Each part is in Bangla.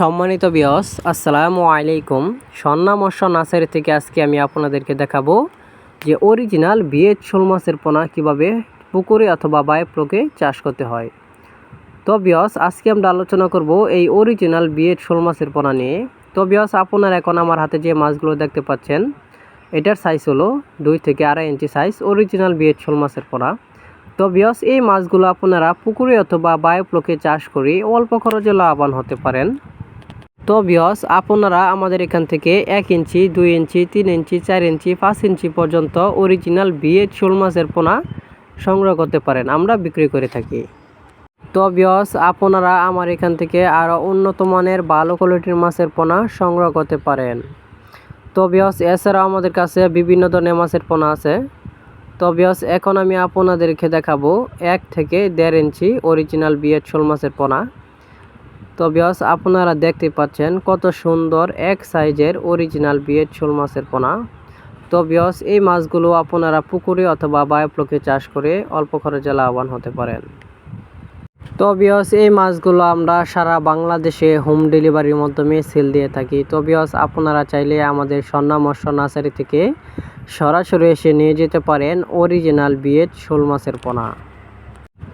সম্মানিত ভিউয়ার্স, আসসালামু আলাইকুম। সন্না মৎস্য নার্সারি থেকে আজকে আমি আপনাদেরকে দেখাবো যে অরিজিনাল বিয়েট শোল মাছের পোনা কীভাবে পুকুরে অথবা বায়োফ্লোকে চাষ করতে হয়। তো ভিউয়ার্স, আজকে আমরা আলোচনা করব এই অরিজিনাল বিয়েট শোল মাছের পোনা নিয়ে। তো ভিউয়ার্স, আপনারা এখন আমার হাতে যে মাছগুলো দেখতে পাচ্ছেন, এটার সাইজ হলো 2 থেকে 2.5 ইঞ্চি সাইজ অরিজিনাল বিয়েট শোল মাছের পোনা। তো ভিউয়ার্স, এই মাছগুলো আপনারা পুকুরে অথবা বায়োফ্লোকে চাষ করে অল্প খরচে লাভবান হতে পারেন। তো ভিউয়ার্স, আপনারা আমাদের এখান থেকে 1 ইঞ্চি, 2 ইঞ্চি, 3 ইঞ্চি, 4 ইঞ্চি, 5 ইঞ্চি পর্যন্ত অরিজিনাল বিয়েট শোল মাছের পোনা সংগ্রহ করতে পারেন, আমরা বিক্রি করে থাকি। তো ভিউয়ার্স, আপনারা আমার এখান থেকে আরও উন্নত মানের ভালো কোয়ালিটির মাছের পোনা সংগ্রহ করতে পারেন। তো ভিউয়ার্স, এছাড়াও আমাদের কাছে বিভিন্ন ধরনের মাছের পোনা আছে। তো ভিউয়ার্স, এখন আমি আপনাদেরকে দেখাবো 1 থেকে 1.5 ইঞ্চি অরিজিনাল বিয়েট শোল মাছের পোনা। তো ভিউয়ার্স, আপনারা দেখতে পাচ্ছেন কত সুন্দর এক সাইজের অরিজিনাল বিয়েট শোল মাছের পোনা। তো ভিউয়ার্স, এই মাছগুলো আপনারা পুকুরে অথবা বায়োফ্লোকে চাষ করে অল্প খরচে লাভবান হতে পারেন। তো ভিউয়ার্স, এই মাছগুলো আমরা সারা বাংলাদেশে হোম ডেলিভারির মাধ্যমে সেল দিয়ে থাকি। তো ভিউয়ার্স, আপনারা চাইলে আমাদের সন্না মৎস্য নার্সারি থেকে সরাসরি এসে নিয়ে যেতে পারেন অরিজিনাল বিয়েট শোল মাছের পোনা।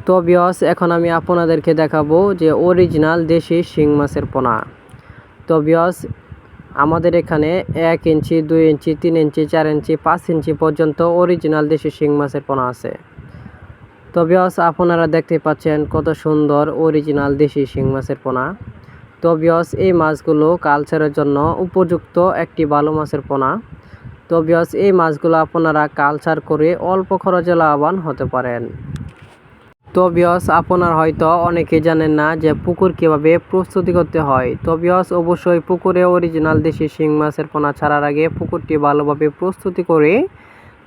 তো ভিউয়ার্স, এখন আমি আপনাদেরকে দেখাবো যে অরিজিনাল দেশি শিং মাছের পোনা। তো ভিউয়ার্স, আমাদের এখানে 1 ইঞ্চি, 2 ইঞ্চি, 3 ইঞ্চি, 4 ইঞ্চি, 5 ইঞ্চি পর্যন্ত অরিজিনাল দেশি শিং মাছের পোনা আছে। তো ভিউয়ার্স, আপনারা দেখতে পাচ্ছেন কত সুন্দর অরিজিনাল দেশি শিং মাছের পোনা। তো ভিউয়ার্স, এই মাছগুলো কালচারের জন্য উপযুক্ত একটি ভালো মাছের পোনা। তো ভিউয়ার্স, এই মাছগুলো আপনারা কালচার করে অল্প খরচে লাভবান হতে পারেন। তো ভিউয়ার্স, আপনারা হয়তো অনেকেই জানেন না যে পুকুর কীভাবে প্রস্তুতি করতে হয়। তো ভিউয়ার্স, অবশ্যই পুকুরে অরিজিনাল দেশি শিং মাছের পোনা ছাড়ার আগে পুকুরটি ভালোভাবে প্রস্তুতি করে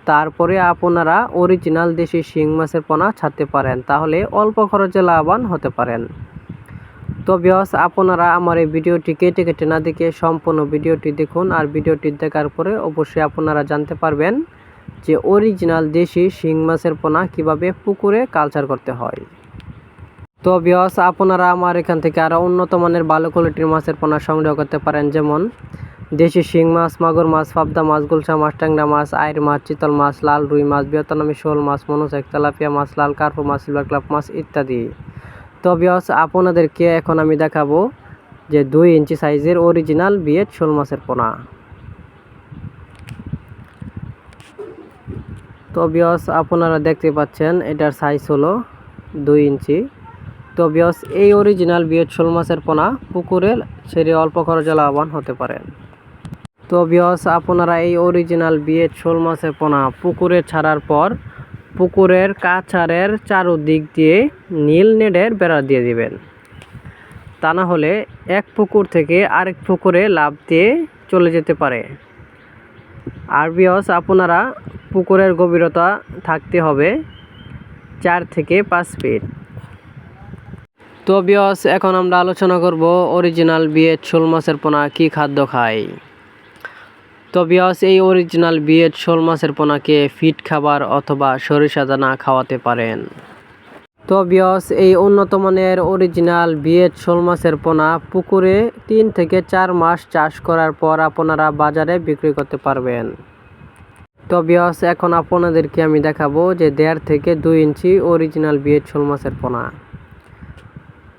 তারপরে আপনারা অরিজিনাল দেশি শিং মাছের পোনা ছাড়তে পারেন, তাহলে অল্প খরচে লাভবান হতে পারেন। তো ভিউয়ার্স, আপনারা আমার এই ভিডিওটি কেটে কেটে না দেখে সম্পূর্ণ ভিডিওটি দেখুন, আর ভিডিওটি দেখার পরে অবশ্যই আপনারা জানতে পারবেন যে অরিজিনাল দেশি শিং মাছের পোনা কীভাবে পুকুরে কালচার করতে হয়। তো ভিউয়ার্স, আপনারা আমার এখান থেকে আরও উন্নত মানের ভালো কোয়ালিটির মাছের পোনা সংগ্রহ করতে পারেন, যেমন দেশি শিং মাছ, মাগুর মাছ, পাবদা মাছ, গুলশা মাছ, ট্যাংরা মাছ, আইর মাছ, চিতল মাছ, লাল রুই মাছ, ভিয়েতনামি শোল মাছ, মনোসেক, তেলাপিয়া মাছ, লাল কার্পো মাছ, সিলভার ক্লাব মাছ ইত্যাদি। তো ভিউয়ার্স, আপনাদেরকে এখন আমি দেখাবো যে 2 ইঞ্চি সাইজের অরিজিনাল বিয়েট শোল মাছের পোনা। তো ভিউয়ার্স, আপনারা দেখতে পাচ্ছেন এটার সাইজ হলো 2 ইঞ্চি। তো ভিউয়ার্স, এই অরিজিনাল বিয়েট শোল মাছের পোনা পুকুরে ছেড়ে অল্প খরচে লাভবান হতে পারেন। তো ভিউয়ার্স, আপনারা এই অরিজিনাল বিয়েট শোল মাছের পোনা পুকুরে ছাড়ার পর পুকুরের কাছারের চারদিক দিয়ে নীল নেটের বেড়া দিয়ে দিবেন, তা না হলে এক পুকুর থেকে আরেক পুকুরে লাফ দিয়ে চলে যেতে পারে। আর ভিউয়ার্স, আপনারা পুকুরের গভীরতা থাকতে হবে 4 থেকে 5 ফিট। তো ভিউয়ার্স, এখন আমরা আলোচনা করব অরিজিনাল বিয়েট শোল মাছের পোনা কী খাদ্য খায়। তো ভিউয়ার্স, এই অরিজিনাল বিয়েট শোল মাছের পোনাকে ফিড খাবার অথবা সরিষা দানা খাওয়াতে পারেন। তো ভিউয়ার্স, এই উন্নত মানের অরিজিনাল বিয়েট শোল মাছের পোনা পুকুরে 3 থেকে 4 মাস চাষ করার পর আপনারা বাজারে বিক্রি করতে পারবেন। তো ভিউয়ার্স, এখন আপনাদেরকে আমি দেখাবো যে 1.5 থেকে 2 ইঞ্চি অরিজিনাল বিয়েট শোল মাছের পোনা।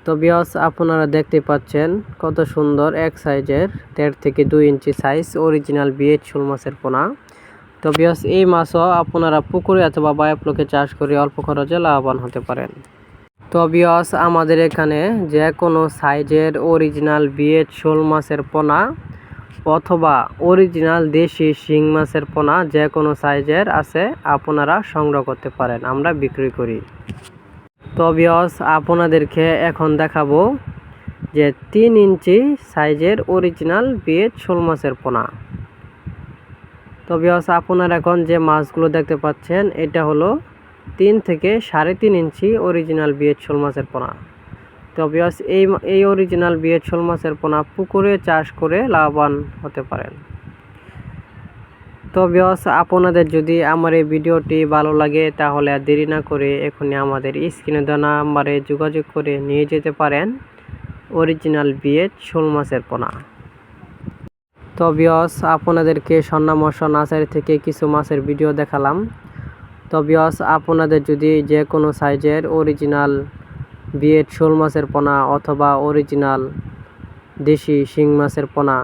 তো ভিউয়ার্স, আপনারা দেখতে পাচ্ছেন কত সুন্দর এক সাইজের 1.5 থেকে 2 ইঞ্চি সাইজ অরিজিনাল বিয়েট শোল মাছের পোনা। তো ভিউয়ার্স, এই মাছও আপনারা পুকুরে অথবা বায়োফ্লোকে চাষ করে অল্প খরচে লাভবান হতে পারেন। তো ভিউয়ার্স, আমাদের এখানে যে কোনো সাইজের অরিজিনাল বিয়েট শোল মাছের পোনা অথবা অরিজিনাল দেশি শিং মাছের পোনা যে কোনো সাইজের আছে, আপনারা সংগ্রহ করতে পারেন, আমরা বিক্রি করি। তো ভিউয়ার্স, আপনাদেরকে এখন দেখাবো যে 3 ইঞ্চি সাইজের অরিজিনাল বিয়েট শোল মাছের পোনা। তো ভিউয়ার্স, আপনারা এখন যে মাছগুলো দেখতে পাচ্ছেন এটা হলো 3 থেকে 3.5 ইঞ্চি অরিজিনাল বিয়েট শোল মাছের পোনা। তো ভিউয়ার্স, এই অরিজিনাল বিয়েট শোল মাছের পোনা পুকুরে চাষ করে লাভবান হতে পারেন। তো ভিউয়ার্স, আপনাদের যদি আমার এই ভিডিওটি ভালো লাগে তাহলে আর দেরি না করে এখনই আমাদের স্ক্রিনে দেওয়া নাম্বারে যোগাযোগ করে নিয়ে যেতে পারেন অরিজিনাল বিয়েজ শোল মাছের পোনা। তো ভিউয়ার্স, আপনাদেরকে স্বর্ণা মৎস্য নার্সারি থেকে কিছু মাছের ভিডিও দেখালাম। তো ভিউয়ার্স, আপনাদের যদি যে কোনো সাইজের অরিজিনাল বিয়েজ শোল মাছের পোনা অথবা অরিজিনাল দেশি শিং মাছের পোনা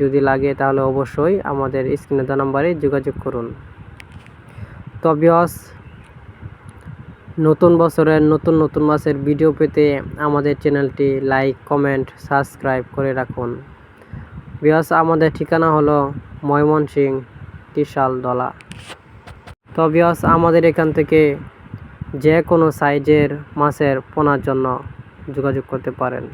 যদি লাগে তাহলে অবশ্যই আমাদের স্ক্রিনে দেওয়া নাম্বারে যোগাযোগ করুন। তো ভিউয়ার্স, নতুন বছরের নতুন নতুন মাছের ভিডিও পেতে আমাদের চ্যানেলটি লাইক, কমেন্ট, সাবস্ক্রাইব করে রাখুন। ভিউয়ার্স, আমাদের ঠিকানা হলো ময়মনসিংহ ত্রিশালদলা। তো ভিউয়ার্স, আমাদের এখান থেকে যে কোনো সাইজের মাছের পোনার জন্য যোগাযোগ করতে পারেন।